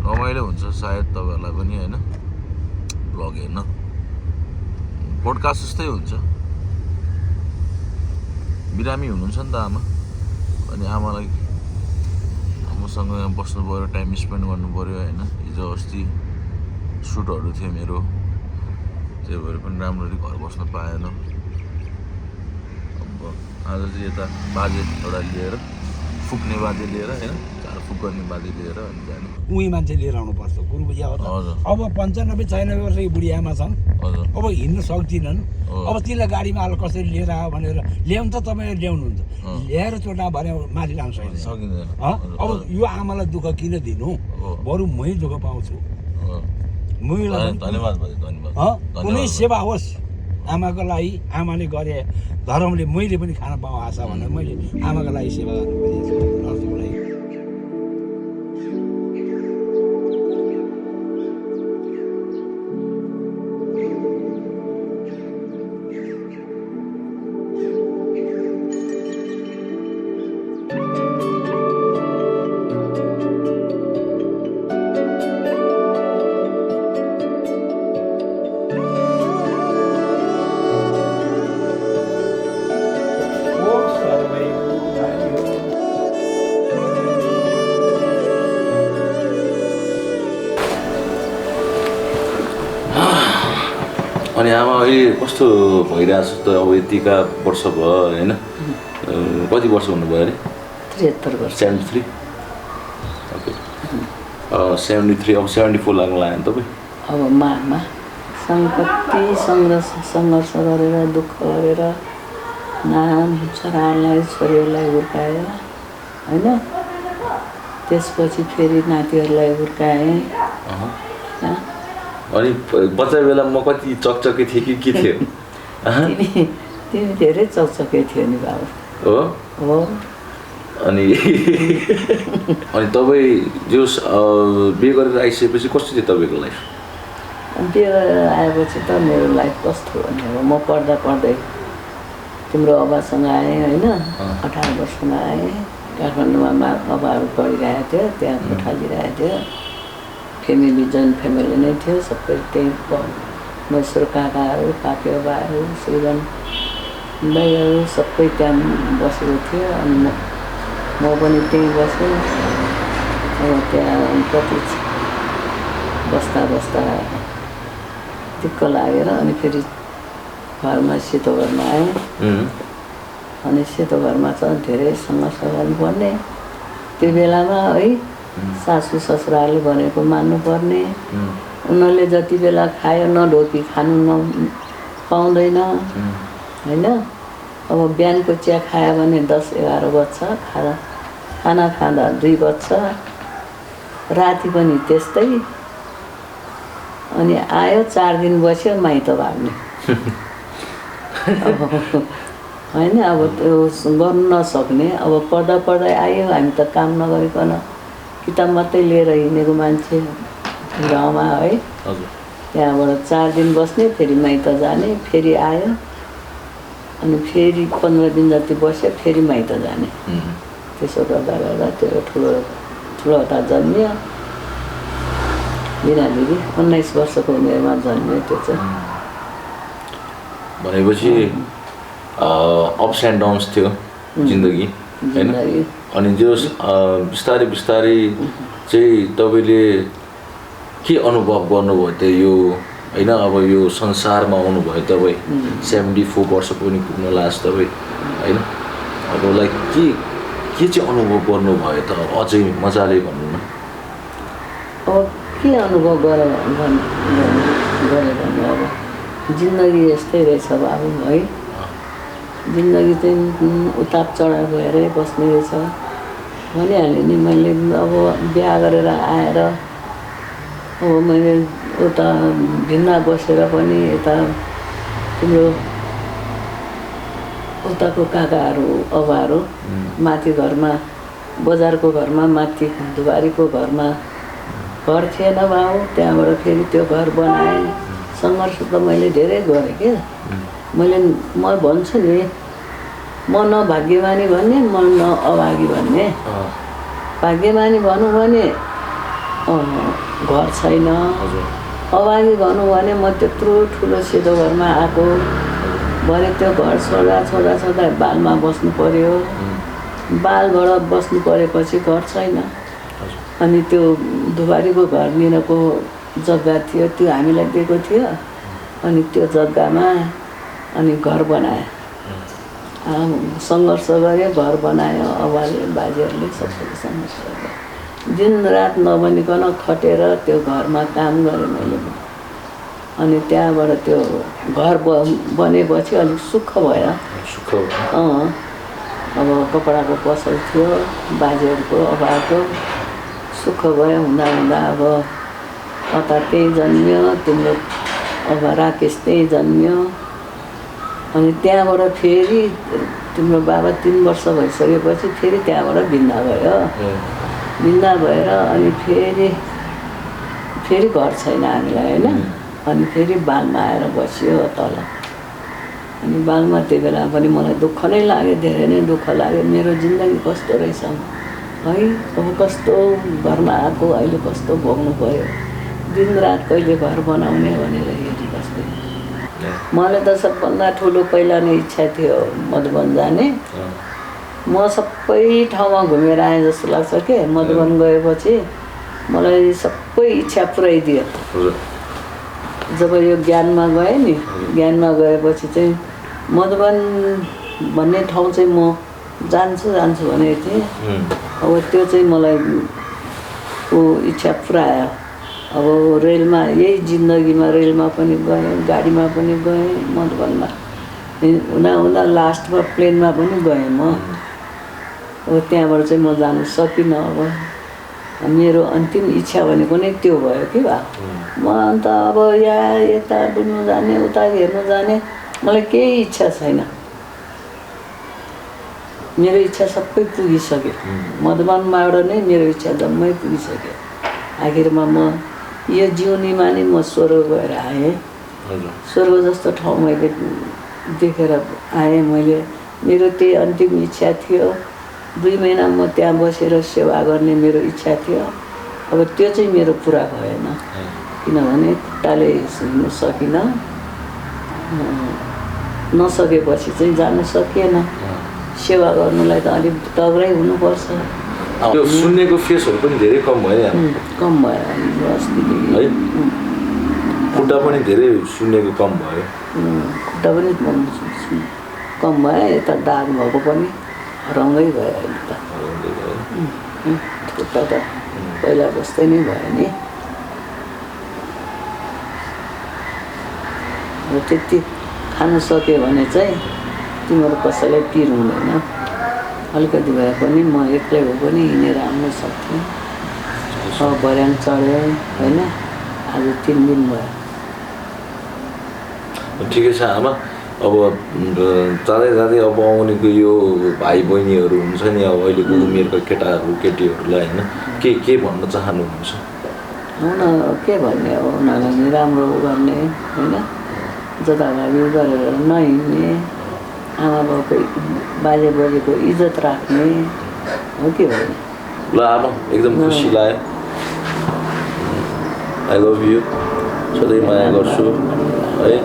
रमाइलो हुन्छ सायद तपाईँहरूलाई पनि होइन भ्लग हेर्न पोडकास्ट जस्तै हुन्छ बिरामी हुनुहुन्छ नि त आमा अनि आमालाई मसँग यहाँ बस्नु पऱ्यो टाइम स्पेन्ड गर्नु पऱ्यो होइन हिजो अस्ति सुटहरू थियो मेरो त्यही भएर पनि राम्ररी घर बस्न पाएन अब आज चाहिँ यता बाजे एउटा लिएर फुक्ने बाजे लिएर होइन झारफुक गर्ने बाजे लिएर अनि जाने उही मान्छे लिएर आउनुपर्छ गुरुबुढी हजुर अब 95-96 वर्षकी बुढी आमा छन् हजुर अब हिँड्न सक्दिनन् अब तिनलाई गाडीमा हाल कसरी लिएर आयो भनेर ल्याउनु त तपाईँले ल्याउनुहुन्छ ल्याएर चोटा भने माथि लानु सकिँदैन अब यो आमालाई दुःख किन दिनु बरु मै दुःख पाउँछु धन्यवाद बाजे धन्यवाद कुनै सेवा होस् आमाको लागि आमाले गरे धर्मले मैले पनि खान पाऊँ आशा भनेर मैले आमाको लागि सेवा गर्नु खोजेको छु अनि आमा अहिले कस्तो भइरहेको छ त अब यतिका वर्ष भयो होइन कति वर्ष हुनुभयो अरे 73 वर्ष 73 ओके 73 अब 74 लाग्नु लाग्यो नि तपाईँ अब मामा कति सङ्घर्ष गरेर दुःख गरेर नाम छोराहरूलाई छोरीहरूलाई हुर्काएर होइन त्यसपछि फेरि नातिहरूलाई हुर्काएँ अनि बच्चा बेला म कति चकचके थिएँ कि के थियो तिमी धेरै चकचके थियो नि बाबु हो अनि अनि तपाईँ जो बिहे गरेर आइसकेपछि कस्तो थियो तपाईँको लाइफ बिहे गरेर आएपछि त मेरो लाइफ कस्तो भने अब म पढ्दा पढ्दै तिम्रो अबासँग आएँ होइन 18 वर्षमा आएँ काठमाडौँमा अबाहरू पढिरहेको थियो त्यहाँ कोठा लिइरहेको थियो फ्यामिली जोइन्ट फ्यामिली नै थियो सबै त्यही मैसुर काकाहरू काके बाबाहरू सृजन दाइहरू सबै त्यहाँ बसेको थियो अनि म पनि त्यहीँ बसेँ अब त्यहाँ कति बस्दा दिक्क लागेर अनि फेरि घरमा सेतो घरमा आएँ अनि सेतो घरमा चाहिँ धेरै सङ्घर्ष गर्नुपर्ने त्यो बेलामा है सासू ससुराले भनेको मान्नुपर्ने उनीहरूले जति बेला खायो नढोकी खानु पाउँदैन होइन अब बिहानको चिया खायो भने 10-11 बज्छ खाना खाँदा 2 बज्छ राति पनि त्यस्तै अनि आयो 4 दिन बस्यो माइत भाग्ने होइन अब त्यो गर्नु नसक्ने अब पढ्दै आयो हामी त काम नगरिकन किताब मात्रै लिएर हिँडेको मान्छे गाउँमा है त्यहाँबाट 4 दिन बस्ने फेरि माइत जाने फेरि आयो अनि फेरि 15 दिन जति बस्यो फेरि माइत जाने त्यसो गर्दा त्यो ठुलो हटा जन्मियो बिरामी 19 वर्षको उमेरमा जन्मियो त्यो चाहिँ भनेपछि अप्स एन्ड डाउन्स थियो जिन्दगी होइन अनि जो बिस्तारै चाहिँ तपाईँले के अनुभव गर्नुभयो त यो होइन अब यो संसारमा आउनुभयो तपाईँ 74 वर्ष पनि पुग्न लास्ट तपाईँ होइन अब लाइक के चाहिँ अनुभव गर्नुभयो त अझै मजाले भन्नु न अब के अनुभव गरेँ भने अब जिन्दगी यस्तै रहेछ बाबु है जिन्दगी चाहिँ उताप चढाइ भएरै बस्ने रहेछ भनिहालेँ नि मैले अब बिहा गरेर आएर अब मैले उता भिन्ना बसेर पनि यता तिम्रो उताको काकाहरू अबाहरू माथि घरमा बजारको घरमा माथि दुवारीको घरमा घर थिएन बाबु त्यहाँबाट फेरि त्यो घर बनाएँ सङ्घर्ष त मैले धेरै गरेँ क्या म भन्छु नि म न भाग्यमानी भन्ने म न अभागी भन्ने भाग्यमानी भनौँ भने घर छैन। हजुर अगाडि भनौँ भने म त्यत्रो ठुलो सेतो घरमा आएको भने त्यो घर छोड्दा बालमा बस्नु पर्यो। बालबाट बस्नु परेपछि घर छैन। अनि त्यो धुबारीको घर निरको जग्गा थियो, त्यो हामीलाई दिएको थियो। अनि त्यो जग्गामा अनि घर बनायो, सङ्घर्ष गऱ्यो, घर बनायो। अबाले बाजेहरूले सबैले सङ्घर्ष गऱ्यो, दिनरात नभनिकन खटेर त्यो घरमा काम गरेँ मैले। अनि त्यहाँबाट त्यो घर बनेपछि अलिक सुख भयो। अब कपडाको पसल थियो बाजेहरूको, अभाको सुख भयो। हुँदा अब कता त्यही जन्मियो, तिम्रो अब राकेश त्यही जन्मियो। अनि त्यहाँबाट फेरि तिम्रो बाबा 3 वर्ष भइसकेपछि फेरि त्यहाँबाट भिन्दा भयो। भिन्दा भएर अनि फेरि घर छैन हामीलाई होइन। अनि फेरि बालमा आएर बसियो तल। अनि बालमा त्यो बेला पनि मलाई दुःख नै लाग्यो, धेरै नै दुःख लाग्यो। मेरो जिन्दगी कस्तो रहेछ है, अब कस्तो घरमा आएको, अहिले कस्तो भोग्नु पऱ्यो। दिनरात कहिले घर बनाउने भनेर हेरिबस्थेँ। मलाई त सबभन्दा ठुलो पहिला नै इच्छा थियो मधुवन जाने। म सबै ठाउँमा घुमेर आएँ जस्तो लाग्छ के। मधुवन गएपछि मलाई सबै इच्छा पुऱ्याइदियो। जब यो ज्ञानमा गएँ नि, ज्ञानमा गएपछि चाहिँ मधुवन भन्ने ठाउँ चाहिँ म जान्छु भनेको थिएँ। अब त्यो चाहिँ मलाई इच्छा पुऱ्यायो। अब रेलमा यही जिन्दगीमा रेलमा पनि गएँ, गाडीमा पनि गएँ, मधुवनमा हुँदा लास्टमा प्लेनमा पनि गएँ म। अब त्यहाँबाट चाहिँ म जानु सकिनँ। अब मेरो अन्तिम इच्छा भनेको नै त्यो भयो कि भा। म अन्त अब यता डुल्नु जाने, उता हेर्नु जाने, मलाई केही इच्छा छैन। मेरो इच्छा सबै पुगिसक्यो। मधुवनबाट नै मेरो इच्छा जम्मै पुगिसक्यो। आखिरमा म यो जीवनीमा नै म स्वर्ग गएर आएँ। स्वर्ग जस्तो ठाउँ मैले देखेर आएँ मैले। मेरो त्यही अन्तिम इच्छा थियो। 2 महिना म त्यहाँ बसेर सेवा गर्ने मेरो इच्छा थियो। अब त्यो चाहिँ मेरो पुरा भएन, किनभने खुट्टाले हिँड्नु सकिनँ। नसकेपछि चाहिँ जानु सकिएन। सेवा गर्नुलाई त अलिक तगडै हुनुपर्छ। त्यो सुन्नेको फेसहरू पनि धेरै कम भयो नि, कम भयो अस्तिदेखि है। खुट्टा पनि धेरै सुन्नेको कम भयो। खुट्टा पनि कम भयो। यता दाग भएको पनि हराउँदै भयो अहिले त। खुट्टा त पहिला जस्तै नै भयो नि। र त्यति खानु सक्यो भने चाहिँ तिम्रो कसैलाई पिर हुँदैन। अलिकति भए पनि म एक्लै भए पनि हिँडेर आउन सक्थेँ। भर्याङ चढेँ होइन। आज 3 दिन भयो। ठिकै छ आमा। अब जाँदै अब आउनेको यो भाइ बहिनीहरू हुन्छ नि, अब अहिलेको उमेरका केटाहरू केटीहरूलाई होइन, के भन्न चाहनुहुन्छ? हुन के भन्ने अब उनीहरूलाई राम्रो गर्ने होइन, जताभावी गरेर नहिँड्ने, आमा बाउको बाजे बोजूको इज्जत राख्ने हो कि होइन। ल आमा एकदम खुसी लाग्यो। आई लभ यु, सधैँ माया गर्छु है।